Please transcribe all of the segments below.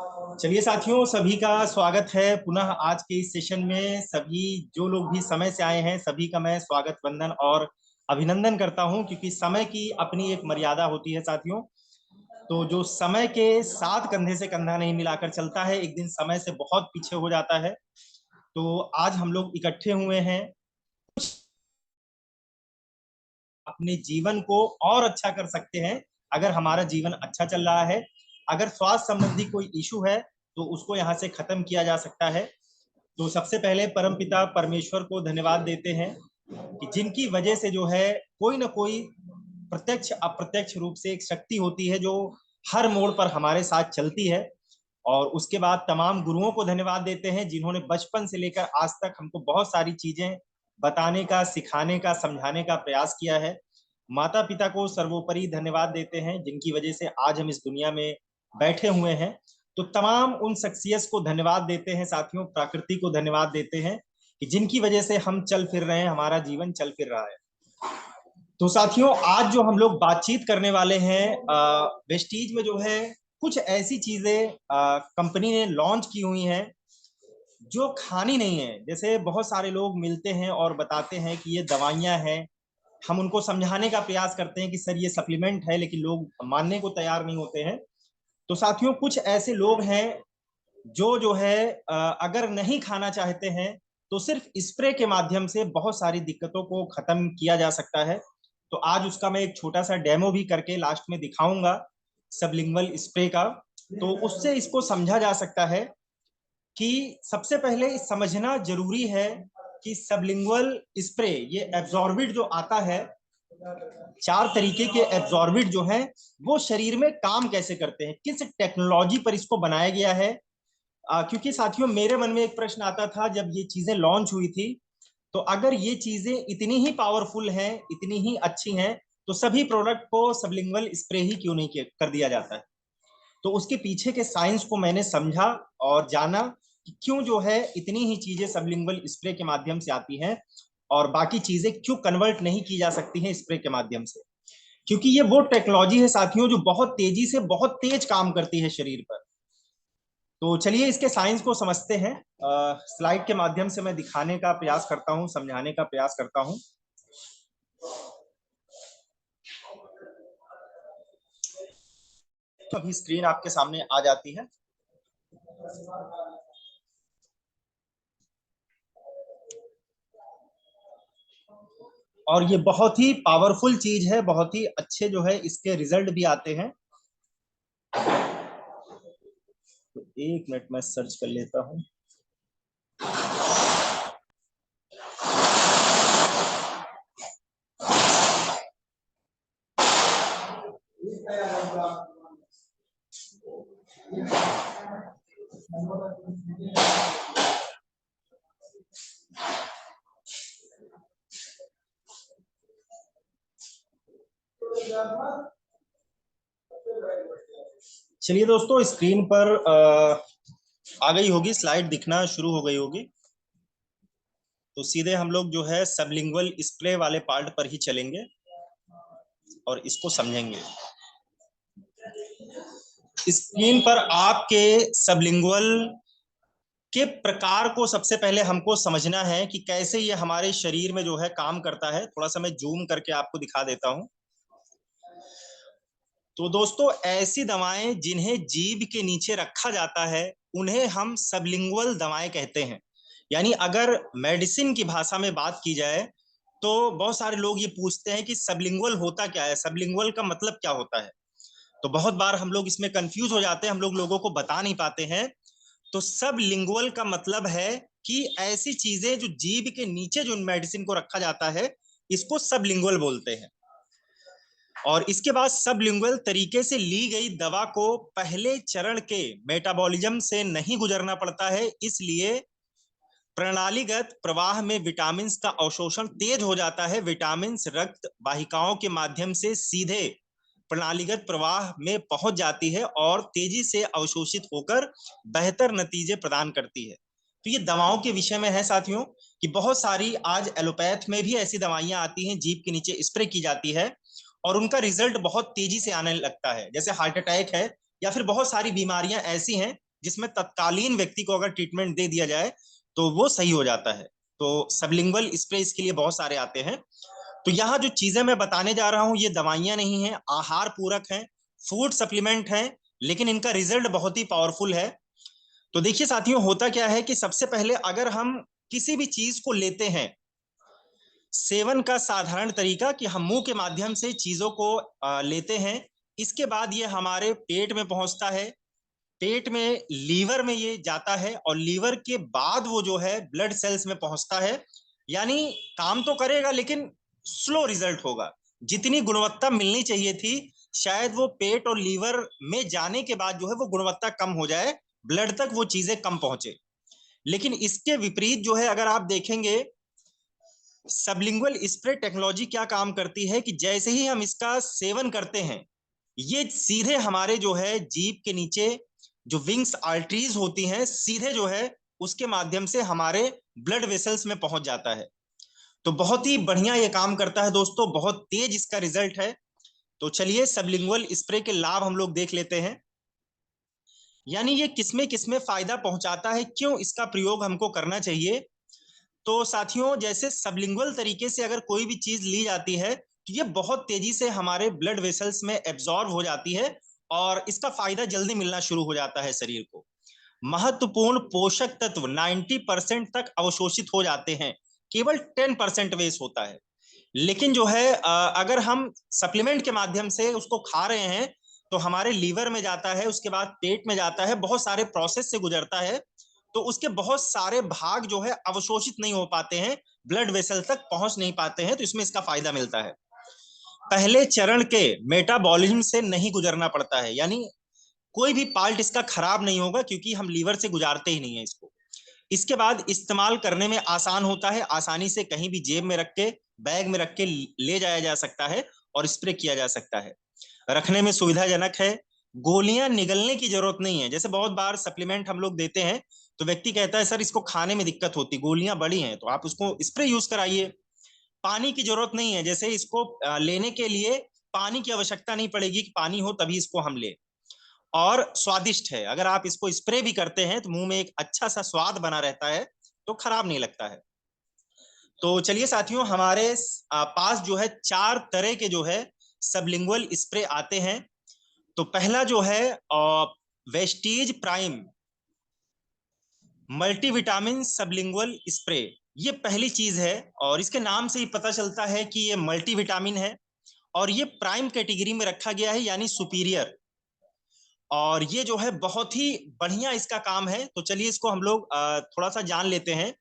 चलिए साथियों, सभी का स्वागत है पुनः आज के इस सेशन में। सभी जो लोग भी समय से आए हैं सभी का मैं स्वागत, वंदन और अभिनंदन करता हूं, क्योंकि समय की अपनी एक मर्यादा होती है साथियों। तो जो समय के साथ कंधे से कंधा नहीं मिलाकर चलता है, एक दिन समय से बहुत पीछे हो जाता है। तो आज हम लोग इकट्ठे हुए हैं अपने जीवन को और अच्छा कर सकते हैं। अगर हमारा जीवन अच्छा चल रहा है, अगर स्वास्थ्य संबंधी कोई इशू है, तो उसको यहाँ से खत्म किया जा सकता है। तो सबसे पहले परमपिता परमेश्वर को धन्यवाद देते हैं कि जिनकी वजह से जो है कोई ना कोई प्रत्यक्ष अप्रत्यक्ष रूप से एक शक्ति होती है जो हर मोड़ पर हमारे साथ चलती है। और उसके बाद तमाम गुरुओं को धन्यवाद देते हैं जिन्होंने बचपन से लेकर आज तक हमको बहुत सारी चीजें बताने का, सिखाने का, समझाने का प्रयास किया है। माता पिता को सर्वोपरि धन्यवाद देते हैं जिनकी वजह से आज हम इस दुनिया में बैठे हुए हैं। तो तमाम उन शख्सियत को धन्यवाद देते हैं साथियों, प्रकृति को धन्यवाद देते हैं कि जिनकी वजह से हम चल फिर रहे हैं, हमारा जीवन चल फिर रहा है। तो साथियों, आज जो हम लोग बातचीत करने वाले हैं, वेस्टीज में जो है कुछ ऐसी चीजें कंपनी ने लॉन्च की हुई हैं जो खानी नहीं है। जैसे बहुत सारे लोग मिलते हैं और बताते हैं कि ये दवाइयां हैं, हम उनको समझाने का प्रयास करते हैं कि सर ये सप्लीमेंट है, लेकिन लोग मानने को तैयार नहीं होते हैं। तो साथियों, कुछ ऐसे लोग हैं जो है अगर नहीं खाना चाहते हैं तो सिर्फ स्प्रे के माध्यम से बहुत सारी दिक्कतों को खत्म किया जा सकता है। तो आज उसका मैं एक छोटा सा डेमो भी करके लास्ट में दिखाऊंगा, सबलिंगुअल स्प्रे का। तो उससे इसको समझा जा सकता है कि सबसे पहले समझना जरूरी है कि सबलिंगुअल स्प्रे, ये एब्जॉर्बिड जो आता है, चार तरीके के एब्जॉर्बिड जो हैं वो शरीर में काम कैसे करते हैं, किस टेक्नोलॉजी पर इसको बनाया गया है। क्योंकि साथियों, मेरे मन में एक प्रश्न आता था जब ये चीजें लॉन्च हुई थी, तो अगर ये चीजें इतनी ही पावरफुल हैं, इतनी ही अच्छी हैं, तो सभी प्रोडक्ट को सबलिंगुअल स्प्रे ही क्यों नहीं कर दिया जाता है। तो उसके पीछे के साइंस को मैंने समझा और जाना कि क्यों जो है इतनी ही चीजें सबलिंगुअल स्प्रे के माध्यम से आती हैं और बाकी चीजें क्यों कन्वर्ट नहीं की जा सकती हैं स्प्रे के माध्यम से। क्योंकि ये वो टेक्नोलॉजी है साथियों जो बहुत तेजी से, बहुत तेज काम करती है शरीर पर। तो चलिए इसके साइंस को समझते हैं। स्लाइड के माध्यम से मैं दिखाने का प्रयास करता हूं, समझाने का प्रयास करता हूं। तो अभी स्क्रीन आपके सामने आ जाती है। और ये बहुत ही पावरफुल चीज है, बहुत ही अच्छे जो है इसके रिजल्ट भी आते हैं। तो एक मिनट में सर्च कर लेता हूं। चलिए दोस्तों, स्क्रीन पर आ गई होगी, स्लाइड दिखना शुरू हो गई होगी। तो सीधे हम लोग जो है सबलिंगुअल स्प्रे वाले पार्ट पर ही चलेंगे और इसको समझेंगे। स्क्रीन पर आपके सबलिंगुअल के प्रकार को सबसे पहले हमको समझना है कि कैसे ये हमारे शरीर में जो है काम करता है। थोड़ा सा मैं जूम करके आपको दिखा देता हूं। तो दोस्तों, ऐसी दवाएं जिन्हें जीभ के नीचे रखा जाता है उन्हें हम सबलिंगुअल दवाएं कहते हैं। यानी अगर मेडिसिन की भाषा में बात की जाए तो बहुत सारे लोग ये पूछते हैं कि सबलिंगुअल होता क्या है, सबलिंगुअल का मतलब क्या होता है। तो बहुत बार हम लोग इसमें कंफ्यूज हो जाते हैं, हम लोग लोगों को बता नहीं पाते हैं। तो सबलिंगुअल का मतलब है कि ऐसी चीजें जो जीभ के नीचे जो मेडिसिन को रखा जाता है, इसको सबलिंगुअल बोलते हैं। और इसके बाद सबलिंगुअल तरीके से ली गई दवा को पहले चरण के मेटाबॉलिज्म से नहीं गुजरना पड़ता है, इसलिए प्रणालीगत प्रवाह में विटामिन का अवशोषण तेज हो जाता है। विटामिन रक्त वाहिकाओं के माध्यम से सीधे प्रणालीगत प्रवाह में पहुंच जाती है और तेजी से अवशोषित होकर बेहतर नतीजे प्रदान करती है। तो ये दवाओं के विषय में है साथियों कि बहुत सारी आज एलोपैथ में भी ऐसी दवाइयां आती हैं, जीभ के नीचे स्प्रे की जाती है और उनका रिजल्ट बहुत तेजी से आने लगता है। जैसे हार्ट अटैक है या फिर बहुत सारी बीमारियां ऐसी हैं जिसमें तत्कालीन व्यक्ति को अगर ट्रीटमेंट दे दिया जाए तो वो सही हो जाता है। तो सबलिंगुअल स्प्रे इसके लिए बहुत सारे आते हैं। तो यहाँ जो चीजें मैं बताने जा रहा हूँ ये दवाइयां नहीं है, आहार पूरक है, फूड सप्लीमेंट है, लेकिन इनका रिजल्ट बहुत ही पावरफुल है। तो देखिए साथियों, होता क्या है कि सबसे पहले अगर हम किसी भी चीज को लेते हैं, सेवन का साधारण तरीका कि हम मुंह के माध्यम से चीजों को लेते हैं, इसके बाद ये हमारे पेट में पहुंचता है, पेट में लीवर में ये जाता है, और लीवर के बाद वो जो है ब्लड सेल्स में पहुंचता है। यानी काम तो करेगा लेकिन स्लो रिजल्ट होगा। जितनी गुणवत्ता मिलनी चाहिए थी शायद वो पेट और लीवर में जाने के बाद जो है वो गुणवत्ता कम हो जाए, ब्लड तक वो चीजें कम पहुंचे। लेकिन इसके विपरीत जो है, अगर आप देखेंगे, सबलिंगुअल स्प्रे टेक्नोलॉजी क्या काम करती है कि जैसे ही हम इसका सेवन करते हैं, ये सीधे हमारे जो है जीभ के नीचे जो विंग्स आर्टरीज होती हैं, सीधे जो है उसके माध्यम से हमारे ब्लड वेसल्स में पहुंच जाता है। तो बहुत ही बढ़िया ये काम करता है दोस्तों, बहुत तेज इसका रिजल्ट है। तो चलिए सबलिंगुअल स्प्रे के लाभ हम लोग देख लेते हैं, यानी ये किसमें किसमें फायदा पहुंचाता है, क्यों इसका प्रयोग हमको करना चाहिए। तो साथियों, जैसे सबलिंगुअल तरीके से अगर कोई भी चीज ली जाती है तो ये बहुत तेजी से हमारे ब्लड वेसल्स में एब्जॉर्ब हो जाती है और इसका फायदा जल्दी मिलना शुरू हो जाता है शरीर को। महत्वपूर्ण पोषक तत्व 90% तक अवशोषित हो जाते हैं, केवल 10% वेस्ट होता है। लेकिन जो है अगर हम सप्लीमेंट के माध्यम से उसको खा रहे हैं तो हमारे लीवर में जाता है, उसके बाद पेट में जाता है, बहुत सारे प्रोसेस से गुजरता है, तो उसके बहुत सारे भाग जो है अवशोषित नहीं हो पाते हैं, ब्लड वेसल तक पहुंच नहीं पाते हैं, तो इसमें इसका फायदा मिलता है। पहले चरण के मेटाबॉलिज्म से नहीं गुजरना पड़ता है, यानी कोई भी पार्ट इसका खराब नहीं होगा क्योंकि हम लीवर से गुजारते ही नहीं है इसको। इसके बाद इस्तेमाल करने में आसान होता है, आसानी से कहीं भी जेब में रख के, बैग में रख के ले जाया जा सकता है और स्प्रे किया जा सकता है। रखने में सुविधाजनक है, गोलियां निगलने की जरूरत नहीं है। जैसे बहुत बार सप्लीमेंट हम लोग देते हैं तो व्यक्ति कहता है सर इसको खाने में दिक्कत होती, गोलियां बड़ी हैं, तो आप उसको स्प्रे यूज कराइए। पानी की जरूरत नहीं है, जैसे इसको लेने के लिए पानी की आवश्यकता नहीं पड़ेगी कि पानी हो तभी इसको हम ले। और स्वादिष्ट है, अगर आप इसको स्प्रे भी करते हैं तो मुंह में एक अच्छा सा स्वाद बना रहता है, तो खराब नहीं लगता है। तो चलिए साथियों, हमारे पास जो है 4 तरह के जो है सबलिंगुअल स्प्रे आते हैं। तो पहला जो है Vestige prime multivitamin sublingual spray, ये पहली चीज है, और इसके नाम से ही पता चलता है कि ये मल्टीविटामिन है और ये प्राइम कैटेगरी में रखा गया है, यानी सुपीरियर। और ये जो है बहुत ही बढ़िया इसका काम है। तो चलिए इसको हम लोग थोड़ा सा जान लेते हैं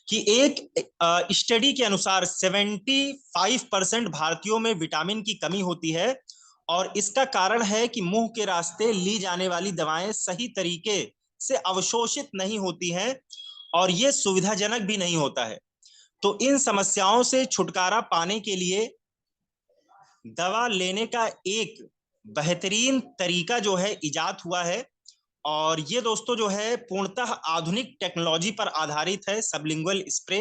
कि एक स्टडी के अनुसार 75% भारतीयों में विटामिन की कमी होती है, और इसका कारण है कि मुंह के रास्ते ली जाने वाली दवाएं सही तरीके से अवशोषित नहीं होती हैं और ये सुविधाजनक भी नहीं होता है। तो इन समस्याओं से छुटकारा पाने के लिए दवा लेने का एक बेहतरीन तरीका जो है इजाद हुआ है, और ये दोस्तों जो है पूर्णतः आधुनिक टेक्नोलॉजी पर आधारित है। सबलिंगुअल स्प्रे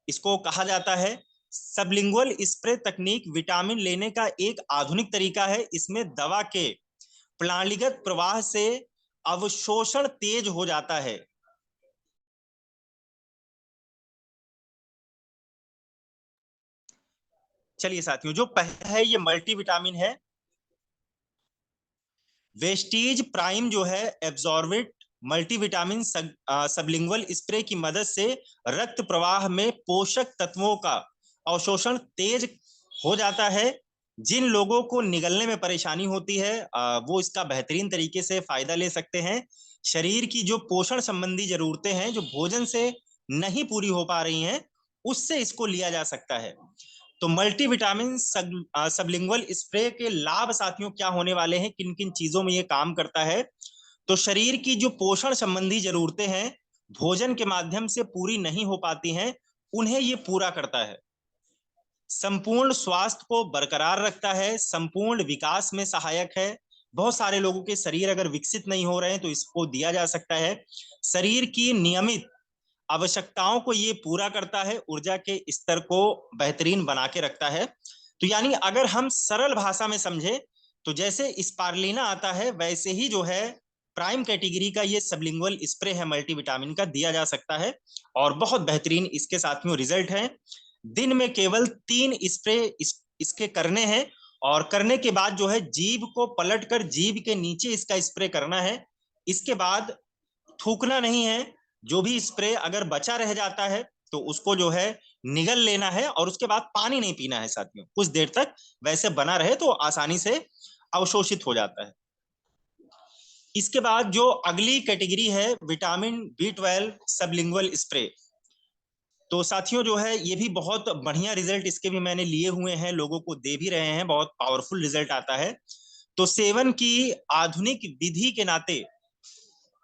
इसको कहा जाता है। सबलिंगुअल स्प्रे तकनीक विटामिन लेने का एक आधुनिक तरीका है। इसमें दवा के प्रणालीगत प्रवाह से अवशोषण तेज हो जाता है। चलिए साथियों, जो पहला है ये मल्टीविटामिन है। वेस्टीज प्राइम जो है एब्जॉर्बिट मल्टीविटामिन सबलिंगुअल स्प्रे की मदद से रक्त प्रवाह में पोषक तत्वों का अवशोषण तेज हो जाता है। जिन लोगों को निगलने में परेशानी होती है वो इसका बेहतरीन तरीके से फायदा ले सकते हैं। शरीर की जो पोषण संबंधी जरूरतें हैं जो भोजन से नहीं पूरी हो पा रही हैं, उससे इसको लिया जा सकता है। तो मल्टीविटामिन सबलिंगुअल स्प्रे के लाभ साथियों क्या होने वाले हैं, किन किन चीजों में ये काम करता है। तो शरीर की जो पोषण संबंधी जरूरतें हैं भोजन के माध्यम से पूरी नहीं हो पाती हैं, उन्हें ये पूरा करता है। संपूर्ण स्वास्थ्य को बरकरार रखता है, संपूर्ण विकास में सहायक है। बहुत सारे लोगों के शरीर अगर विकसित नहीं हो रहे हैं तो इसको दिया जा सकता है। शरीर की नियमित आवश्यकताओं को ये पूरा करता है, ऊर्जा के स्तर को बेहतरीन बना के रखता है। तो यानी अगर हम सरल भाषा में समझे तो जैसे स्पारुलिना आता है वैसे ही जो है प्राइम कैटेगरी का ये सबलिंगुअल स्प्रे है मल्टीविटामिन का, दिया जा सकता है और बहुत बेहतरीन इसके साथियों रिजल्ट है। दिन में केवल 3 स्प्रे इसके करने हैं और करने के बाद जो है जीभ को पलटकर जीभ के नीचे इसका स्प्रे करना है। इसके बाद थूकना नहीं है, जो भी स्प्रे अगर बचा रह जाता है तो उसको जो है निगल लेना है और उसके बाद पानी नहीं पीना है साथियों, कुछ देर तक वैसे बना रहे तो आसानी से अवशोषित हो जाता है। इसके बाद जो अगली कैटेगरी है विटामिन B12 सबलिंगुअल स्प्रे, तो साथियों जो है ये भी बहुत बढ़िया रिजल्ट इसके भी मैंने लिए हुए हैं, लोगों को दे भी रहे हैं, बहुत पावरफुल रिजल्ट आता है। तो सेवन की आधुनिक विधि के नाते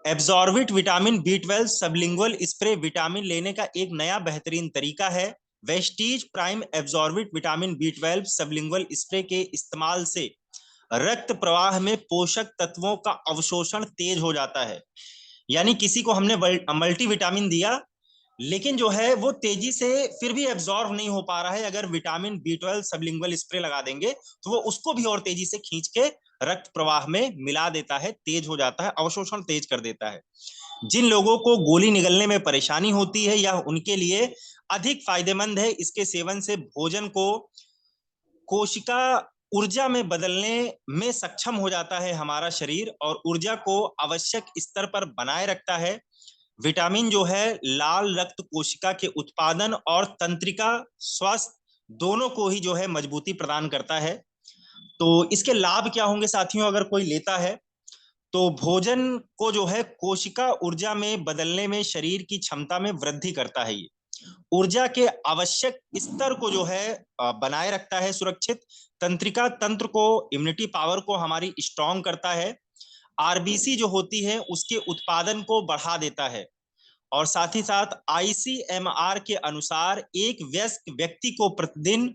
Absorbit vitamin B12 sublingual spray vitamin लेने का एक नया बेहतरीन तरीका है। Vestige Prime Absorbit vitamin B12 sublingual spray के इस्तेमाल से रक्त प्रवाह में पोषक तत्वों का अवशोषण तेज हो जाता है। यानी किसी को हमने मल्टीविटामिन दिया लेकिन जो है वो तेजी से फिर भी एब्जॉर्ब नहीं हो पा रहा है, अगर विटामिन B12 सबलिंगुअल स्प्रे लगा देंगे तो वो उसको भी और तेजी से खींच के रक्त प्रवाह में मिला देता है, तेज हो जाता है, अवशोषण तेज कर देता है। जिन लोगों को गोली निगलने में परेशानी होती है या उनके लिए अधिक फायदेमंद है, इसके सेवन से भोजन को कोशिका ऊर्जा में बदलने में सक्षम हो जाता है हमारा शरीर और ऊर्जा को आवश्यक स्तर पर बनाए रखता है। विटामिन जो है लाल रक्त कोशिका के उत्पादन और तंत्रिका स्वास्थ्य दोनों को ही जो है मजबूती प्रदान करता है। तो इसके लाभ क्या होंगे साथियों अगर कोई लेता है तो भोजन को जो है कोशिका ऊर्जा में बदलने में शरीर की क्षमता में वृद्धि करता है। ये ऊर्जा के आवश्यक स्तर को जो है बनाए रखता है सुरक्षित, तंत्रिका तंत्र को, इम्यूनिटी पावर को हमारी स्ट्रांग करता है, आरबीसी जो होती है उसके उत्पादन को बढ़ा देता है और साथ ही साथ आईसीएमआर के अनुसार एक वयस्क व्यक्ति को प्रतिदिन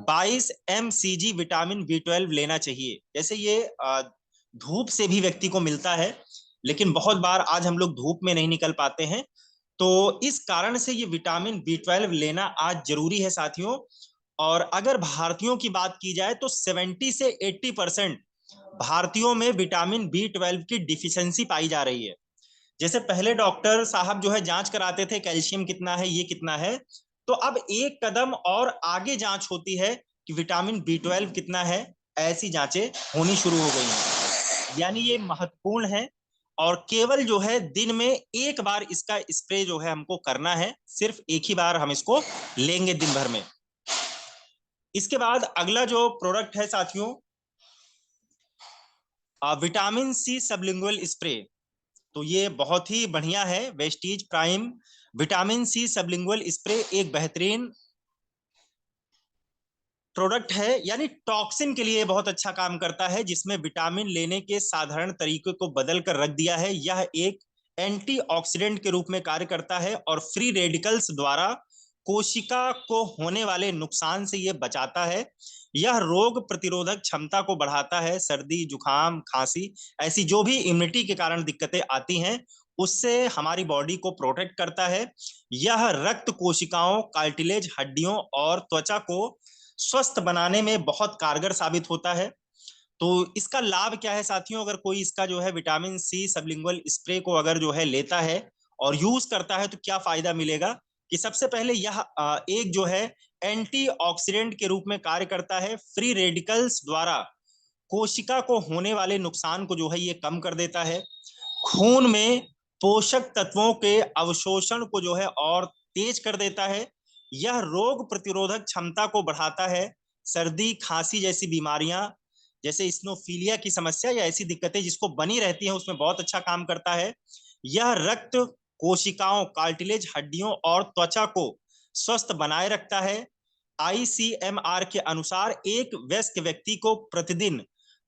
22 mcg विटामिन B12 लेना चाहिए। जैसे ये धूप से भी व्यक्ति को मिलता है लेकिन बहुत बार आज हम लोग धूप में नहीं निकल पाते हैं, तो इस कारण से ये विटामिन B12 लेना आज जरूरी है साथियों। और अगर भारतीयों की बात की जाए तो 70 से 80% भारतीयों में विटामिन B12 की डिफिशियंसी पाई जा रही है। जैसे पहले डॉक्टर साहब जो है जांच कराते थे कैल्शियम कितना है, ये कितना है, तो अब एक कदम और आगे जांच होती है कि विटामिन B12 कितना है, ऐसी जांचें होनी शुरू हो गई हैं। यानी ये महत्वपूर्ण है और केवल जो है दिन में एक बार इसका स्प्रे जो है हमको करना है, सिर्फ एक ही बार हम इसको लेंगे दिन भर में। इसके बाद अगला जो प्रोडक्ट है साथियों विटामिन C सबलिंगुअल स्प्रे, तो ये बहुत ही बढ़िया है। Vestige prime vitamin C sublingual spray एक बेहतरीन प्रोडक्ट है, यानी टॉक्सिन के लिए बहुत अच्छा काम करता है, जिसमें विटामिन लेने के साधारण तरीके को बदल कर रख दिया है। यह एक एंटीऑक्सीडेंट के रूप में कार्य करता है और फ्री रेडिकल्स द्वारा कोशिका को होने वाले नुकसान से यह बचाता है। यह रोग प्रतिरोधक क्षमता को बढ़ाता है, सर्दी जुकाम खांसी ऐसी जो भी इम्यूनिटी के कारण दिक्कतें आती हैं उससे हमारी बॉडी को प्रोटेक्ट करता है। यह रक्त कोशिकाओं, कार्टिलेज, हड्डियों और त्वचा को स्वस्थ बनाने में बहुत कारगर साबित होता है। तो इसका लाभ क्या है साथियों, अगर कोई इसका जो है विटामिन C सबलिंगुअल स्प्रे को अगर जो है लेता है और यूज करता है तो क्या फायदा मिलेगा कि सबसे पहले यह एक जो है एंटीऑक्सीडेंट के रूप में कार्य करता है, फ्री रेडिकल्स द्वारा कोशिका को होने वाले नुकसान को जो है ये कम कर देता है, खून में पोषक तत्वों के अवशोषण को जो है और तेज कर देता है, यह रोग प्रतिरोधक क्षमता को बढ़ाता है, सर्दी खांसी जैसी बीमारियां जैसे स्नोफीलिया की समस्या या ऐसी दिक्कतें जिसको बनी रहती हैं उसमें बहुत अच्छा काम करता है। यह रक्त कोशिकाओं, कार्टिलेज, हड्डियों और त्वचा को स्वस्थ बनाए रखता है। आईसीएमआर के अनुसार एक वयस्क व्यक्ति को प्रतिदिन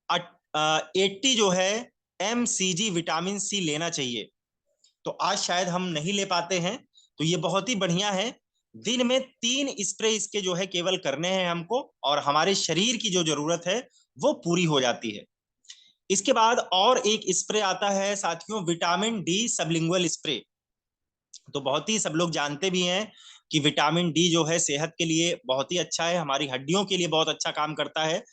80 जो है mcg विटामिन C लेना चाहिए। तो आज शायद हम नहीं ले पाते हैं, तो ये बहुत ही बढ़िया है। दिन में 3 स्प्रे इसके जो है केवल करने हैं हमको और हमारे शरीर की जो जरूरत है वो पूरी हो जाती है। इसके बाद और एक स्प्रे आता है साथियों विटामिन D सबलिंगुअल स्प्रे। तो बहुत ही सब लोग जानते भी हैं कि विटामिन D जो है सेहत के लिए बहुत ही अच्छा है, हमारी हड्डियों के लिए बहुत अच्छा काम करता है।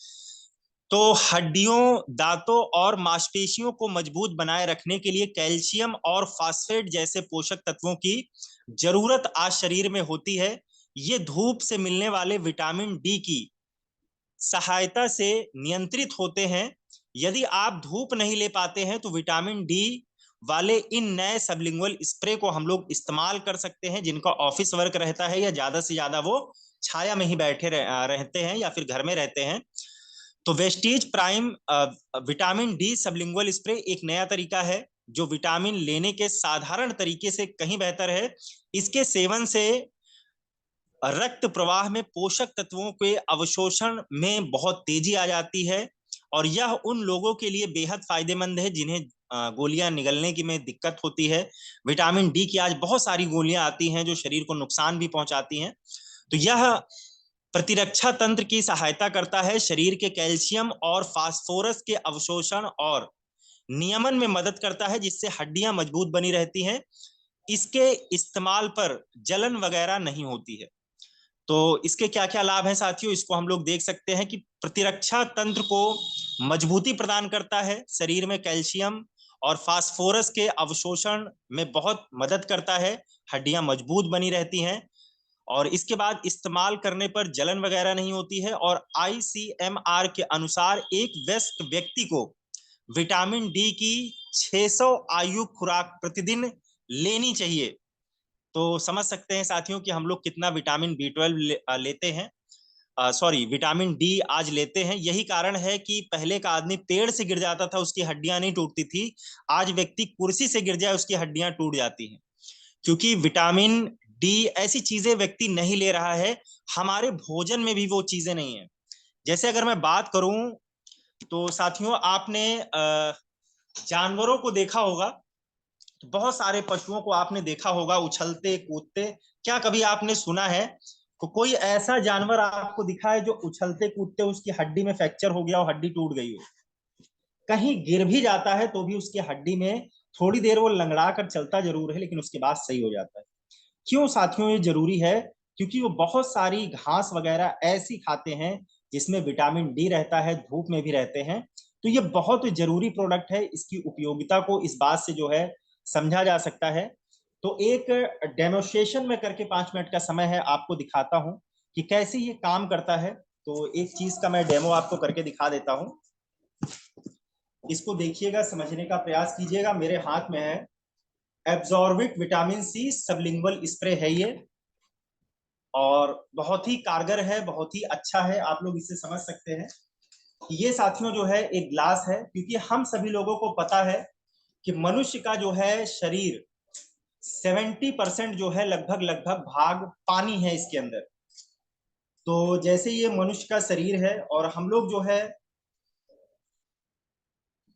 तो हड्डियों, दांतों और मांसपेशियों को मजबूत बनाए रखने के लिए कैल्शियम और फास्फेट जैसे पोषक तत्वों की जरूरत आज शरीर में होती है। ये धूप से मिलने वाले विटामिन डी की सहायता से नियंत्रित होते हैं। यदि आप धूप नहीं ले पाते हैं तो विटामिन डी वाले इन नए सबलिंगुअल स्प्रे को हम लोग इस्तेमाल कर सकते हैं, जिनका ऑफिस वर्क रहता है या ज्यादा से ज्यादा वो छाया में ही बैठे रहते हैं या फिर घर में रहते हैं। तो Vestige prime vitamin D sublingual spray एक नया तरीका है जो विटामिन लेने के साधारण तरीके से कहीं बेहतर है। इसके सेवन से रक्त प्रवाह में पोषक तत्वों के अवशोषण में बहुत तेजी आ जाती है और यह उन लोगों के लिए बेहद फायदेमंद है जिन्हें गोलियां निगलने की में दिक्कत होती है। विटामिन डी की आज बहुत सारी गोलियां आती हैं जो शरीर को नुकसान भी पहुंचाती हैं। तो यह प्रतिरक्षा तंत्र की सहायता करता है, शरीर के कैल्शियम और फास्फोरस के अवशोषण और नियमन में मदद करता है, जिससे हड्डियां मजबूत बनी रहती हैं। इसके इस्तेमाल पर जलन वगैरह नहीं होती है। तो इसके क्या क्या लाभ हैं साथियों, इसको हम लोग देख सकते हैं कि प्रतिरक्षा तंत्र को मजबूती प्रदान करता है, शरीर में कैल्शियम और फास्फोरस के अवशोषण में बहुत मदद करता है, हड्डियां मजबूत बनी रहती हैं और इसके बाद इस्तेमाल करने पर जलन वगैरह नहीं होती है। और आईसीएमआर के अनुसार एक वयस्क व्यक्ति को विटामिन डी की 600 आयु खुराक प्रतिदिन लेनी चाहिए। तो समझ सकते हैं साथियों कि हम लोग कितना विटामिन बी 12 लेते हैं, सॉरी विटामिन डी आज लेते हैं। यही कारण है कि पहले का आदमी पेड़ से गिर जाता था, उसकी हड्डियां नहीं टूटती थी। आज व्यक्ति कुर्सी से गिर जाए उसकी हड्डियां टूट जाती हैं, क्योंकि विटामिन डी ऐसी चीजें व्यक्ति नहीं ले रहा है। हमारे भोजन में भी वो चीजें नहीं है। जैसे अगर मैं बात करूं तो साथियों आपने जानवरों को देखा होगा, तो बहुत सारे पशुओं को आपने देखा होगा उछलते कूदते। क्या कभी आपने सुना है कोई ऐसा जानवर आपको दिखा है जो उछलते कूदते उसकी हड्डी में फ्रैक्चर हो गया हो, हड्डी टूट गई हो? कहीं गिर भी जाता है तो भी उसकी हड्डी में थोड़ी देर वो लंगड़ा कर चलता जरूर है, लेकिन उसके बाद सही हो जाता है। क्यों साथियों ये जरूरी है? क्योंकि वो बहुत सारी घास वगैरह ऐसी खाते हैं जिसमें विटामिन डी रहता है, धूप में भी रहते हैं। तो ये बहुत जरूरी प्रोडक्ट है, इसकी उपयोगिता को इस बात से जो है समझा जा सकता है। तो एक डेमोस्ट्रेशन में करके 5 मिनट का समय है, आपको दिखाता हूं कि कैसे ये काम करता है। तो एक चीज का मैं डेमो आपको करके दिखा देता हूं, इसको देखिएगा, समझने का प्रयास कीजिएगा। मेरे हाथ में है एब्जॉर्बिक विटामिन सी सबलिंगुअल स्प्रे है ये, और बहुत ही कारगर है, बहुत ही अच्छा है, आप लोग इसे समझ सकते हैं। ये साथियों जो है एक ग्लास है, क्योंकि हम सभी लोगों को पता है कि मनुष्य का जो है शरीर 70% जो है लगभग लगभग भाग पानी है इसके अंदर। तो जैसे ये मनुष्य का शरीर है और हम लोग जो है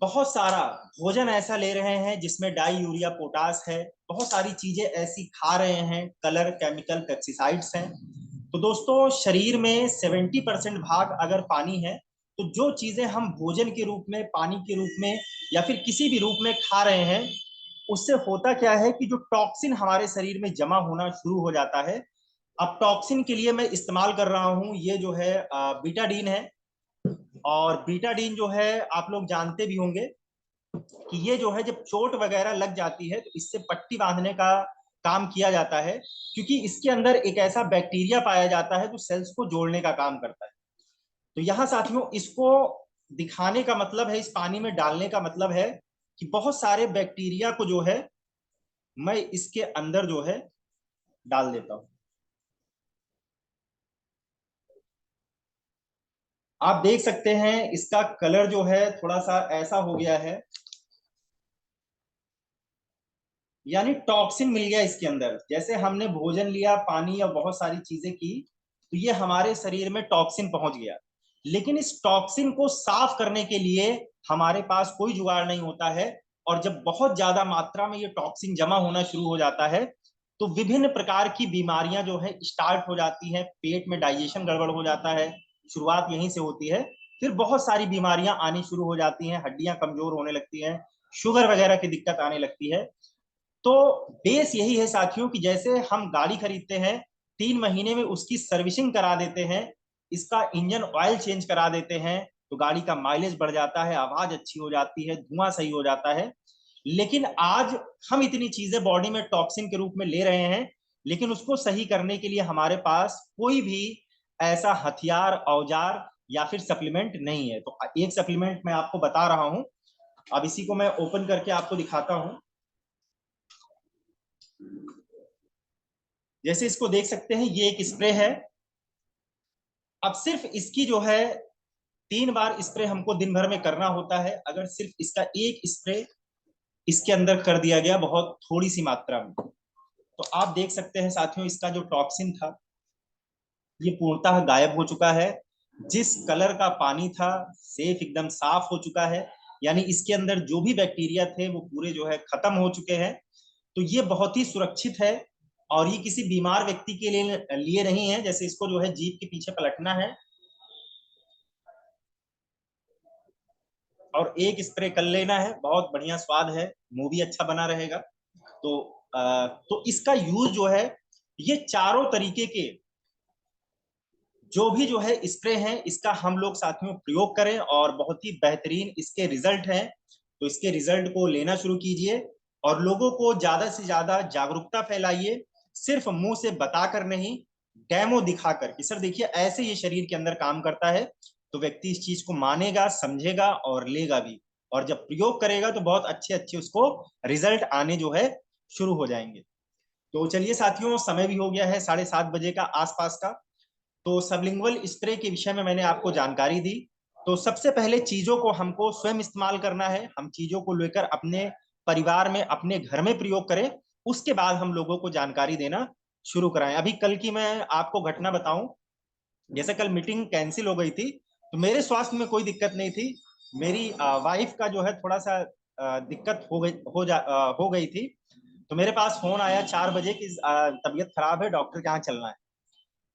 बहुत सारा भोजन ऐसा ले रहे हैं जिसमें डाई यूरिया पोटास है, बहुत सारी चीजें ऐसी खा रहे हैं, कलर केमिकल पेस्टिसाइड्स हैं। तो दोस्तों शरीर में 70% भाग अगर पानी है, तो जो चीजें हम भोजन के रूप में, पानी के रूप में या फिर किसी भी रूप में खा रहे हैं, उससे होता क्या है कि जो टॉक्सिन हमारे शरीर में जमा होना शुरू हो जाता है। अब टॉक्सिन के लिए मैं इस्तेमाल कर रहा हूं ये जो है बीटाडीन है। और बीटाडीन जो है आप लोग जानते भी होंगे कि ये जो है जब चोट वगैरह लग जाती है तो इससे पट्टी बांधने का काम किया जाता है, क्योंकि इसके अंदर एक ऐसा बैक्टीरिया पाया जाता है जो सेल्स को जोड़ने का काम करता है। तो यहाँ साथियों इसको दिखाने का मतलब है, इस पानी में डालने का मतलब है कि बहुत सारे बैक्टीरिया को जो है मैं इसके अंदर जो है डाल देता हूं। आप देख सकते हैं इसका कलर जो है थोड़ा सा ऐसा हो गया है, यानी टॉक्सिन मिल गया इसके अंदर। जैसे हमने भोजन लिया, पानी या बहुत सारी चीजें की, तो ये हमारे शरीर में टॉक्सिन पहुंच गया। लेकिन इस टॉक्सिन को साफ करने के लिए हमारे पास कोई जुगाड़ नहीं होता है। और जब बहुत ज्यादा मात्रा में ये टॉक्सिन जमा होना शुरू हो जाता है तो विभिन्न प्रकार की बीमारियां जो है स्टार्ट हो जाती हैं। पेट में डाइजेशन गड़बड़ हो जाता है, शुरुआत यहीं से होती है। फिर बहुत सारी बीमारियां आनी शुरू हो जाती हैं, हड्डियां कमजोर होने लगती हैं, शुगर वगैरह की दिक्कत आने लगती है। तो बेस यही है साथियों कि जैसे हम गाड़ी खरीदते हैं, 3 महीने में उसकी सर्विसिंग करा देते हैं, इसका इंजन ऑयल चेंज करा देते हैं, तो गाड़ी का माइलेज बढ़ जाता है, आवाज अच्छी हो जाती है, धुआं सही हो जाता है। लेकिन आज हम इतनी चीजें बॉडी में टॉक्सिन के रूप में ले रहे हैं, लेकिन उसको सही करने के लिए हमारे पास कोई भी ऐसा हथियार, औजार या फिर सप्लीमेंट नहीं है। तो एक सप्लीमेंट मैं आपको बता रहा हूं, अब इसी को मैं ओपन करके आपको दिखाता हूं। जैसे इसको देख सकते हैं, ये एक स्प्रे है। अब सिर्फ इसकी जो है 3 बार स्प्रे हमको दिन भर में करना होता है। अगर सिर्फ इसका एक स्प्रे इसके अंदर कर दिया गया बहुत थोड़ी सी मात्रा में, तो आप देख सकते हैं साथियों, इसका जो टॉक्सिन था ये पूर्णतः गायब हो चुका है। जिस कलर का पानी था सेफ एकदम साफ हो चुका है, यानी इसके अंदर जो भी बैक्टीरिया थे वो पूरे जो है खत्म हो चुके हैं। तो ये बहुत ही सुरक्षित है, और ये किसी बीमार व्यक्ति के लिए नहीं है। जैसे इसको जो है जीभ के पीछे पलटना है और एक स्प्रे कर लेना है, बहुत बढ़िया स्वाद है, मुंह भी अच्छा बना रहेगा। तो तो इसका यूज जो है, ये चारों तरीके के जो भी जो है स्प्रे हैं, इसका हम लोग साथियों प्रयोग करें, और बहुत ही बेहतरीन इसके रिजल्ट हैं। तो इसके रिजल्ट को लेना शुरू कीजिए और लोगों को ज्यादा से ज्यादा जागरूकता फैलाइए, सिर्फ मुंह से बताकर नहीं, डेमो दिखाकर कि सर देखिए ऐसे ये शरीर के अंदर काम करता है। तो व्यक्ति इस चीज को मानेगा, समझेगा और लेगा भी, और जब प्रयोग करेगा तो बहुत अच्छे अच्छे उसको रिजल्ट आने जो है शुरू हो जाएंगे। तो चलिए साथियों, समय भी हो गया है 7:30 बजे का आसपास का। तो सबलिंगुअल स्प्रे के विषय में मैंने आपको जानकारी दी। तो सबसे पहले चीजों को हमको स्वयं इस्तेमाल करना है, हम चीजों को लेकर अपने परिवार में, अपने घर में प्रयोग करें, उसके बाद हम लोगों को जानकारी देना शुरू कराएं। अभी कल की मैं आपको घटना बताऊं, जैसे कल मीटिंग कैंसिल हो गई थी, तो मेरे स्वास्थ्य में कोई दिक्कत नहीं थी। मेरी वाइफ का जो है थोड़ा सा दिक्कत हो गई थी। तो मेरे पास फोन आया 4 बजे की तबीयत खराब है, डॉक्टर के यहाँ चलना है।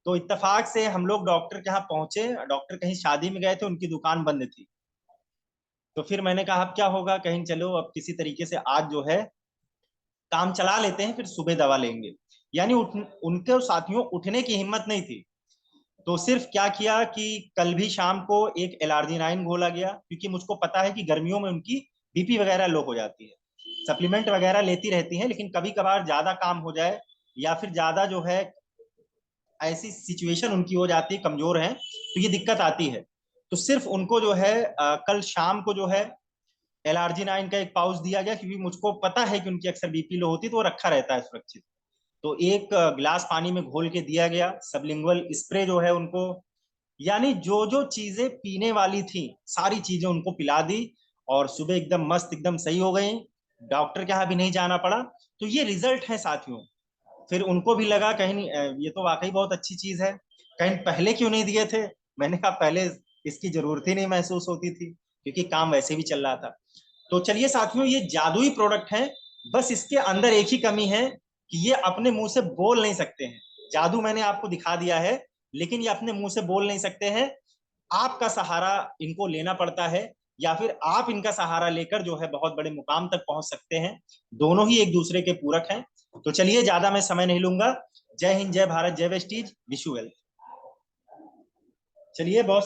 तो इत्तेफाक से हम लोग डॉक्टर के यहाँ पहुंचे, डॉक्टर कहीं शादी में गए थे, उनकी दुकान बंद थी। तो फिर मैंने कहा अब क्या होगा, कहीं चलो अब किसी तरीके से आज जो है काम चला लेते हैं, फिर सुबह दवा लेंगे। यानी उनके साथियों उठने की हिम्मत नहीं थी। तो सिर्फ क्या किया कि कल भी शाम को एक एलार्जिनाइन घोला गया, क्योंकि मुझको पता है कि गर्मियों में उनकी बीपी वगैरह लो हो जाती है। सप्लीमेंट वगैरह लेती रहती हैं, लेकिन कभी कभार ज्यादा काम हो जाए या फिर ज्यादा जो है ऐसी सिचुएशन उनकी हो जाती है, कमजोर है, तो ये दिक्कत आती है। तो सिर्फ उनको जो है कल शाम को जो है एलार्जिनाइन का एक पाउच दिया गया, क्योंकि मुझको पता है कि उनकी अक्सर बीपी लो होती है, तो वो रखा रहता है सुरक्षित। तो एक गिलास पानी में घोल के दिया गया। सबलिंगुअल स्प्रे जो है उनको, यानी जो जो चीजें पीने वाली थी सारी चीजें उनको पिला दी, और सुबह एकदम मस्त, एकदम सही हो गई। डॉक्टर के यहाँ भी नहीं जाना पड़ा। तो ये रिजल्ट है साथियों। फिर उनको भी लगा कहीं ये तो वाकई बहुत अच्छी चीज है, कहीं पहले क्यों नहीं दिए थे। मैंने कहा पहले इसकी जरूरत ही नहीं महसूस होती थी, क्योंकि काम वैसे भी चल रहा था। तो चलिए साथियों, ये जादुई प्रोडक्ट है। बस इसके अंदर एक ही कमी है कि ये अपने मुंह से बोल नहीं सकते हैं। जादू मैंने आपको दिखा दिया है, लेकिन ये अपने मुंह से बोल नहीं सकते हैं। आपका सहारा इनको लेना पड़ता है, या फिर आप इनका सहारा लेकर जो है बहुत बड़े मुकाम तक पहुंच सकते हैं। दोनों ही एक दूसरे के पूरक हैं। तो चलिए, ज्यादा मैं समय नहीं लूंगा। जय हिंद, जय भारत, जय वेस्टीज, विश यू वेल्थ। चलिए बहुत